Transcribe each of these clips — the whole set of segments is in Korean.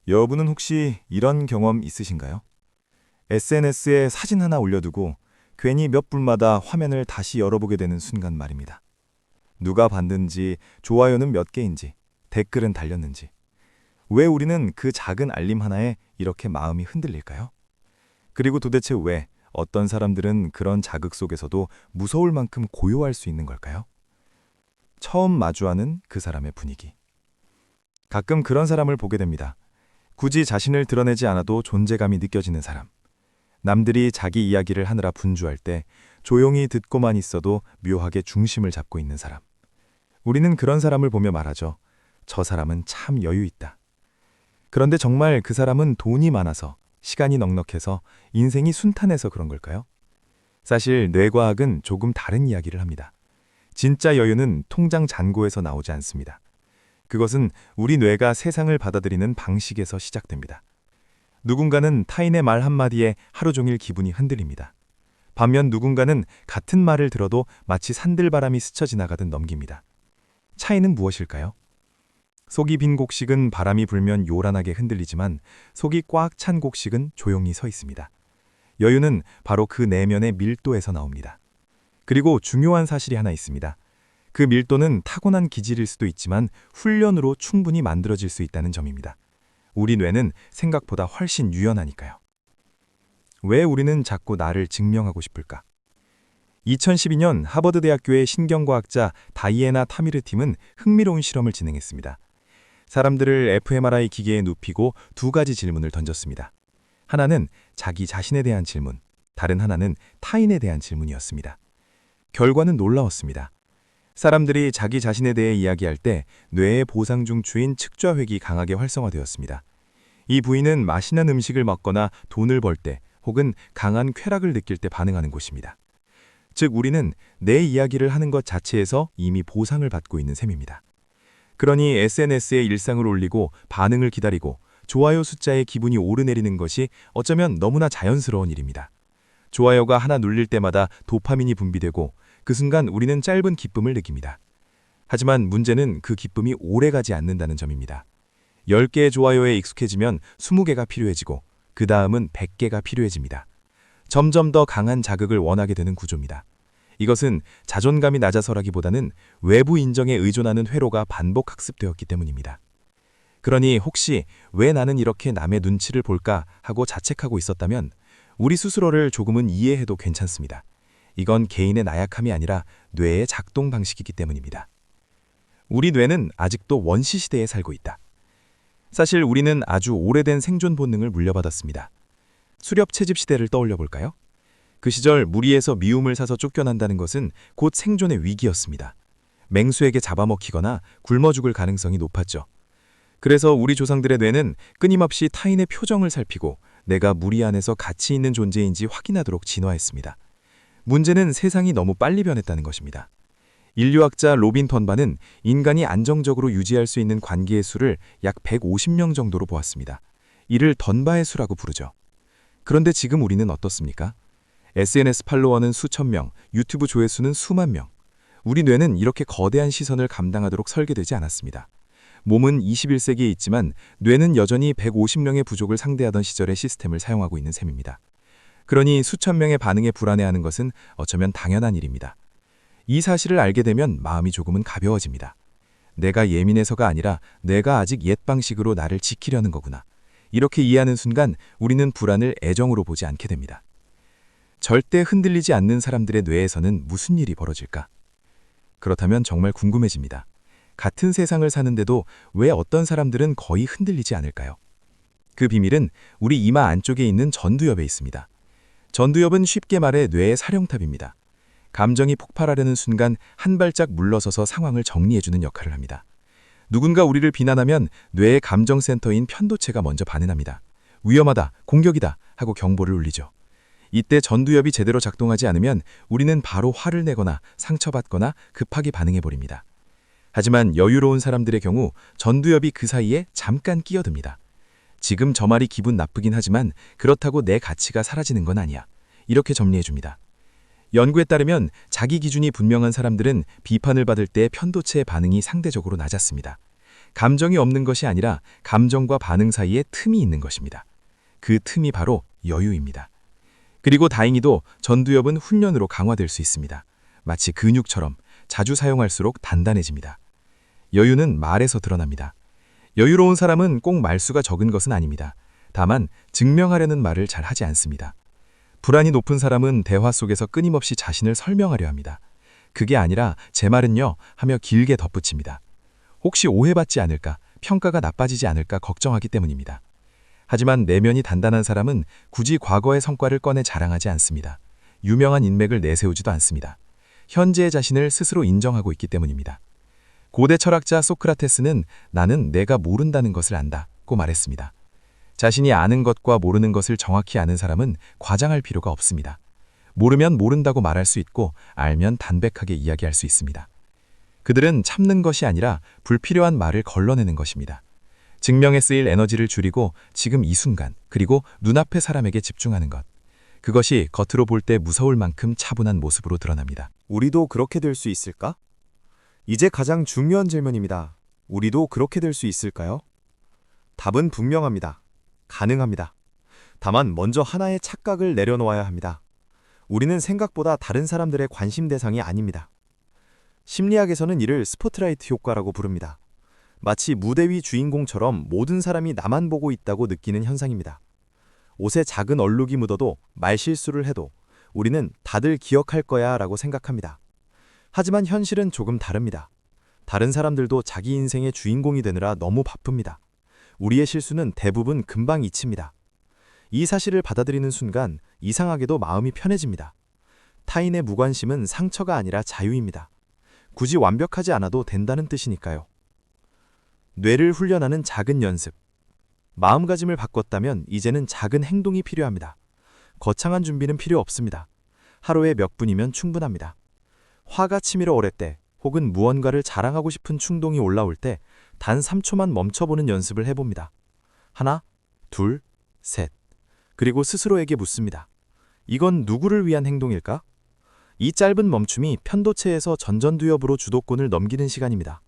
여러분은 혹시 이런 경험 있으신가요? SNS에 사진 하나 올려두고 괜히 몇 분마다 화면을 다시 열어보게 되는 순간 말입니다. 누가 봤는지, 좋아요는 몇 개인지, 댓글은 달렸는지. 왜 우리는 그 작은 알림 하나에 이렇게 마음이 흔들릴까요? 그리고 도대체 왜 어떤 사람들은 그런 자극 속에서도 무서울 만큼 고요할 수 있는 걸까요? 처음 마주하는 그 사람의 분위기. 가끔 그런 사람을 보게 됩니다. 굳이 자신을 드러내지 않아도 존재감이 느껴지는 사람. 남들이 자기 이야기를 하느라 분주할 때 조용히 듣고만 있어도 묘하게 중심을 잡고 있는 사람. 우리는 그런 사람을 보며 말하죠. 저 사람은 참 여유 있다. 그런데 정말 그 사람은 돈이 많아서, 시간이 넉넉해서, 인생이 순탄해서 그런 걸까요? 사실 뇌과학은 조금 다른 이야기를 합니다. 진짜 여유는 통장 잔고에서 나오지 않습니다. 그것은 우리 뇌가 세상을 받아들이는 방식에서 시작됩니다. 누군가는 타인의 말 한마디에 하루 종일 기분이 흔들립니다. 반면 누군가는 같은 말을 들어도 마치 산들바람이 스쳐 지나가듯 넘깁니다. 차이는 무엇일까요? 속이 빈 곡식은 바람이 불면 요란하게 흔들리지만 속이 꽉 찬 곡식은 조용히 서 있습니다. 여유는 바로 그 내면의 밀도에서 나옵니다. 그리고 중요한 사실이 하나 있습니다. 그 밀도는 타고난 기질일 수도 있지만 훈련으로 충분히 만들어질 수 있다는 점입니다. 우리 뇌는 생각보다 훨씬 유연하니까요. 왜 우리는 자꾸 나를 증명하고 싶을까? 2012년 하버드 대학교의 신경과학자 다이애나 타미르 팀은 흥미로운 실험을 진행했습니다. 사람들을 fMRI 기계에 눕히고 두 가지 질문을 던졌습니다. 하나는 자기 자신에 대한 질문, 다른 하나는 타인에 대한 질문이었습니다. 결과는 놀라웠습니다. 사람들이 자기 자신에 대해 이야기할 때 뇌의 보상중추인 측좌회기 강하게 활성화되었습니다. 이 부위는 맛있는 음식을 먹거나 돈을 벌 때 혹은 강한 쾌락을 느낄 때 반응하는 곳입니다. 즉 우리는 내 이야기를 하는 것 자체에서 이미 보상을 받고 있는 셈입니다. 그러니 SNS에 일상을 올리고 반응을 기다리고 좋아요 숫자에 기분이 오르내리는 것이 어쩌면 너무나 자연스러운 일입니다. 좋아요가 하나 눌릴 때마다 도파민이 분비되고 그 순간 우리는 짧은 기쁨을 느낍니다. 하지만 문제는 그 기쁨이 오래가지 않는다는 점입니다. 10개의 좋아요에 익숙해지면 20개가 필요해지고 그 다음은 100개가 필요해집니다. 점점 더 강한 자극을 원하게 되는 구조입니다. 이것은 자존감이 낮아서라기보다는 외부 인정에 의존하는 회로가 반복 학습되었기 때문입니다. 그러니 혹시 왜 나는 이렇게 남의 눈치를 볼까 하고 자책하고 있었다면 우리 스스로를 조금은 이해해도 괜찮습니다. 이건 개인의 나약함이 아니라 뇌의 작동 방식이기 때문입니다. 우리 뇌는 아직도 원시 시대에 살고 있다. 사실 우리는 아주 오래된 생존 본능을 물려받았습니다. 수렵 채집 시대를 떠올려 볼까요? 그 시절 무리에서 미움을 사서 쫓겨난다는 것은 곧 생존의 위기였습니다. 맹수에게 잡아먹히거나 굶어 죽을 가능성이 높았죠. 그래서 우리 조상들의 뇌는 끊임없이 타인의 표정을 살피고 내가 무리 안에서 가치 있는 존재인지 확인하도록 진화했습니다. 문제는 세상이 너무 빨리 변했다는 것입니다. 인류학자 로빈 턴바는 인간이 안정적으로 유지할 수 있는 관계의 수를 약 150명 정도로 보았습니다. 이를 던바의 수라고 부르죠. 그런데 지금 우리는 어떻습니까? SNS 팔로워는 수천 명, 유튜브 조회수는 수만 명. 우리 뇌는 이렇게 거대한 시선을 감당하도록 설계되지 않았습니다. 몸은 21세기에 있지만 뇌는 여전히 150명의 부족을 상대하던 시절의 시스템을 사용하고 있는 셈입니다. 그러니 수천 명의 반응에 불안해하는 것은 어쩌면 당연한 일입니다. 이 사실을 알게 되면 마음이 조금은 가벼워집니다. 내가 예민해서가 아니라 내가 아직 옛 방식으로 나를 지키려는 거구나. 이렇게 이해하는 순간 우리는 불안을 애정으로 보지 않게 됩니다. 절대 흔들리지 않는 사람들의 뇌에서는 무슨 일이 벌어질까? 그렇다면 정말 궁금해집니다. 같은 세상을 사는데도 왜 어떤 사람들은 거의 흔들리지 않을까요? 그 비밀은 우리 이마 안쪽에 있는 전두엽에 있습니다. 전두엽은 쉽게 말해 뇌의 사령탑입니다. 감정이 폭발하려는 순간 한 발짝 물러서서 상황을 정리해주는 역할을 합니다. 누군가 우리를 비난하면 뇌의 감정센터인 편도체가 먼저 반응합니다. 위험하다, 공격이다 하고 경보를 울리죠. 이때 전두엽이 제대로 작동하지 않으면 우리는 바로 화를 내거나 상처받거나 급하게 반응해버립니다. 하지만 여유로운 사람들의 경우 전두엽이 그 사이에 잠깐 끼어듭니다. 지금 저 말이 기분 나쁘긴 하지만 그렇다고 내 가치가 사라지는 건 아니야. 이렇게 정리해줍니다. 연구에 따르면 자기 기준이 분명한 사람들은 비판을 받을 때 편도체의 반응이 상대적으로 낮았습니다. 감정이 없는 것이 아니라 감정과 반응 사이에 틈이 있는 것입니다. 그 틈이 바로 여유입니다. 그리고 다행히도 전두엽은 훈련으로 강화될 수 있습니다. 마치 근육처럼 자주 사용할수록 단단해집니다. 여유는 말에서 드러납니다. 여유로운 사람은 꼭 말수가 적은 것은 아닙니다. 다만 증명하려는 말을 잘 하지 않습니다. 불안이 높은 사람은 대화 속에서 끊임없이 자신을 설명하려 합니다. 그게 아니라 제 말은요 하며 길게 덧붙입니다. 혹시 오해받지 않을까, 평가가 나빠지지 않을까 걱정하기 때문입니다. 하지만 내면이 단단한 사람은 굳이 과거의 성과를 꺼내 자랑하지 않습니다. 유명한 인맥을 내세우지도 않습니다. 현재의 자신을 스스로 인정하고 있기 때문입니다. 고대 철학자 소크라테스는 나는 내가 모른다는 것을 안다고 말했습니다. 자신이 아는 것과 모르는 것을 정확히 아는 사람은 과장할 필요가 없습니다. 모르면 모른다고 말할 수 있고 알면 담백하게 이야기할 수 있습니다. 그들은 참는 것이 아니라 불필요한 말을 걸러내는 것입니다. 증명에 쓰일 에너지를 줄이고 지금 이 순간 그리고 눈앞의 사람에게 집중하는 것. 그것이 겉으로 볼 때 무서울 만큼 차분한 모습으로 드러납니다. 우리도 그렇게 될 수 있을까? 이제 가장 중요한 질문입니다. 우리도 그렇게 될 수 있을까요? 답은 분명합니다. 가능합니다. 다만 먼저 하나의 착각을 내려놓아야 합니다. 우리는 생각보다 다른 사람들의 관심 대상이 아닙니다. 심리학에서는 이를 스포트라이트 효과라고 부릅니다. 마치 무대 위 주인공처럼 모든 사람이 나만 보고 있다고 느끼는 현상입니다. 옷에 작은 얼룩이 묻어도 말실수를 해도 우리는 다들 기억할 거야 라고 생각합니다. 하지만 현실은 조금 다릅니다. 다른 사람들도 자기 인생의 주인공이 되느라 너무 바쁩니다. 우리의 실수는 대부분 금방 잊힙니다. 이 사실을 받아들이는 순간 이상하게도 마음이 편해집니다. 타인의 무관심은 상처가 아니라 자유입니다. 굳이 완벽하지 않아도 된다는 뜻이니까요. 뇌를 훈련하는 작은 연습. 마음가짐을 바꿨다면 이제는 작은 행동이 필요합니다. 거창한 준비는 필요 없습니다. 하루에 몇 분이면 충분합니다. 화가 치밀어 오를 때 혹은 무언가를 자랑하고 싶은 충동이 올라올 때 단 3초만 멈춰보는 연습을 해봅니다. 하나, 둘, 셋. 그리고 스스로에게 묻습니다. 이건 누구를 위한 행동일까? 이 짧은 멈춤이 편도체에서 전전두엽으로 주도권을 넘기는 시간입니다.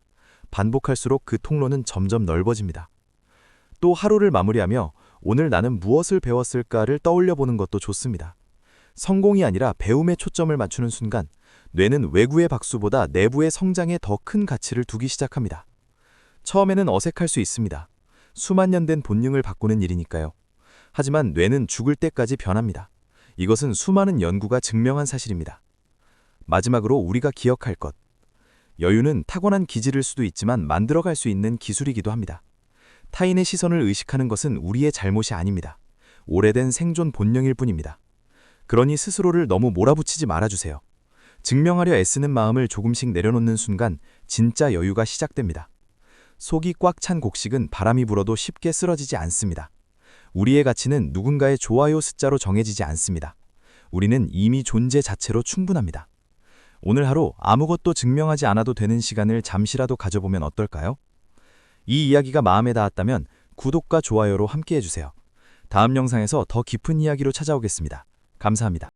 반복할수록 그 통로는 점점 넓어집니다. 또 하루를 마무리하며 오늘 나는 무엇을 배웠을까를 떠올려보는 것도 좋습니다. 성공이 아니라 배움에 초점을 맞추는 순간 뇌는 외구의 박수보다 내부의 성장에 더 큰 가치를 두기 시작합니다. 처음에는 어색할 수 있습니다. 수만 년 된 본능을 바꾸는 일이니까요. 하지만 뇌는 죽을 때까지 변합니다. 이것은 수많은 연구가 증명한 사실입니다. 마지막으로 우리가 기억할 것. 여유는 타고난 기질일 수도 있지만 만들어갈 수 있는 기술이기도 합니다. 타인의 시선을 의식하는 것은 우리의 잘못이 아닙니다. 오래된 생존 본능일 뿐입니다. 그러니 스스로를 너무 몰아붙이지 말아주세요. 증명하려 애쓰는 마음을 조금씩 내려놓는 순간 진짜 여유가 시작됩니다. 속이 꽉 찬 곡식은 바람이 불어도 쉽게 쓰러지지 않습니다. 우리의 가치는 누군가의 좋아요 숫자로 정해지지 않습니다. 우리는 이미 존재 자체로 충분합니다. 오늘 하루 아무것도 증명하지 않아도 되는 시간을 잠시라도 가져보면 어떨까요? 이 이야기가 마음에 닿았다면 구독과 좋아요로 함께 해주세요. 다음 영상에서 더 깊은 이야기로 찾아오겠습니다. 감사합니다.